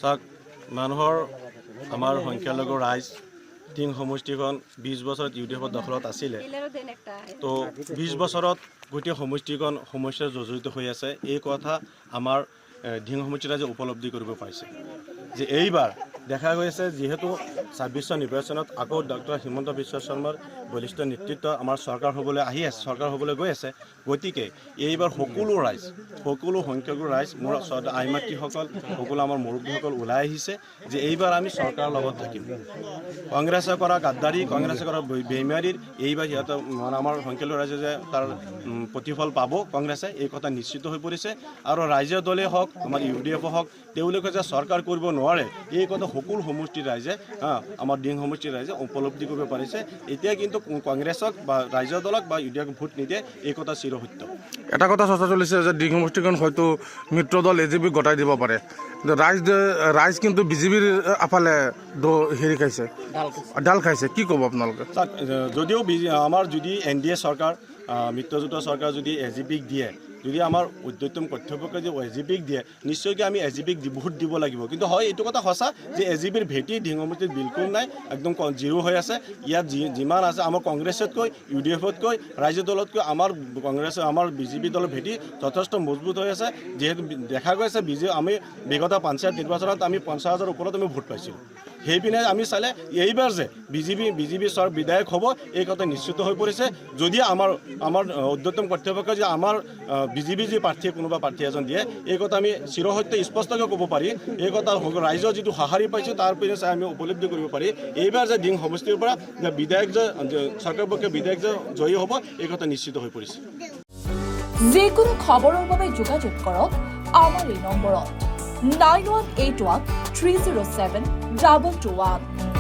চাওক মানুহৰ আমাৰ সংখ্যালঘু ৰাইজ টিং সমষ্টিখন 20 বছৰত UDFৰ দখলত আছিলে তো 20 বছৰত গোটেই সমষ্টিখন সমস্যাৰ জৰ্জৰিত হৈ আছে এই কথা আমাৰ ঢিং সমষ্টিৰ ৰাইজে উপলব্ধি কৰিব পাৰিছে যে এইবাৰ দেখা গৈছে যেহেতু 26 নিৰ্বাচনত আকৌ ডক্টৰ হিমন্ত বিশ্ব শৰ্মাৰ বলিষ্ঠ নেতৃত্ব আমাৰ চৰকাৰ হ'বলৈ আহি আছে চৰকাৰ হ'বলৈ গৈ আছে গতিকে এইবাৰ সকলো ৰাইজ সকলো সংখ্যক ৰাইজ মোৰ আইমাতৃসকল সকলো আমাৰ মুৰব্বীসকল ওলাই আহিছে যে এইবাৰ আমি চৰকাৰৰ লগত থাকিম কংগ্ৰেছে কৰা গাদ্দাৰী কংগ্ৰেছে কৰা বেইমাৰীৰ এইবাৰ সিহঁতে আমাৰ সংখ্যালঘু ৰাইজে যে তাৰ প্ৰতিফল পাব কংগ্ৰেছে এই কথা নিশ্চিত হৈ পৰিছে আৰু ৰাজ্যীয় দলে হওক আমাৰ UDF হওক তেওঁলোকে যে চৰকাৰ কৰিব নোৱাৰে এই কথা সকলো সমষ্টিৰ ৰাইজে আমাৰ ডিং সমষ্টিৰ ৰাইজে উপলব্ধি কৰিব পাৰিছে এতিয়া কিন্তু কংগ্ৰেছক বা ৰাজ্যীয় দলক বা UDF ভোট নিদিয়ে এই কথা চিৰসত্য এটা কথা চৰ্চা চলিছে যে ডিং সমষ্টিখন হয়তো মিত্ৰ দল AGP গতাই দিব পাৰে ৰাইজ কিন্তু BJPৰ আফালে হেৰি খাইছে ডাল খাইছে কি ক'ব আপোনালোকে যদিও আমাৰ যদি NDA চৰকাৰ মিত্ৰজোঁটৰ চৰকাৰ যদি AGPক দিয়ে যদি আমাৰ উদ্যতম কৰ্তব্যকে যে AGPক দিয়ে নিশ্চয়কৈ আমি AGPক ভোট দিব লাগিব কিন্তু হয় এইটো কথা সঁচা যে AGPৰ ভেটি ঢিং সমষ্টিত বিলকুল নাই একদম জিৰ' হৈ আছে ইয়াত যিমান আছে আমাৰ কংগ্ৰেছতকৈ UDFতকৈ ৰাজ্য দলতকৈ আমাৰ BJP দলৰ ভেটি যথেষ্ট মজবুত হৈ আছে যিহেতু দেখা গৈছে আমি বিগত পঞ্চায়ত নিৰ্বাচনত আমি 50,000 ওপৰত আমি ভোট পাইছিলোঁ সেইপিনে আমি চালে এইবাৰ যে BJP চৰ বিধায়ক হ'ব এই কথা নিশ্চিত হৈ পৰিছে যদি আমাৰ উদ্যতম কৰ্তব্যকে যে আমাৰ BJP যি প্ৰাৰ্থীয়ে কোনোবা প্ৰাৰ্থী এজন দিয়ে এই কথা আমি চিৰসত্য স্পষ্টকৈ ক'ব পাৰি এই কথা ৰাইজৰ যিটো সঁহাৰি পাইছোঁ তাৰ পিনে চাই আমি উপলব্ধি কৰিব পাৰি এইবাৰ যে ডিং সমষ্টিৰ পৰা বিধায়ক যে চৰকাৰৰ পক্ষে বিধায়ক যে জয়ী হ'ব এই কথা নিশ্চিত হৈ পৰিছে যিকোনো খবৰৰ বাবে যোগাযোগ কৰক আমাৰ এই নম্বৰত 9181 307 221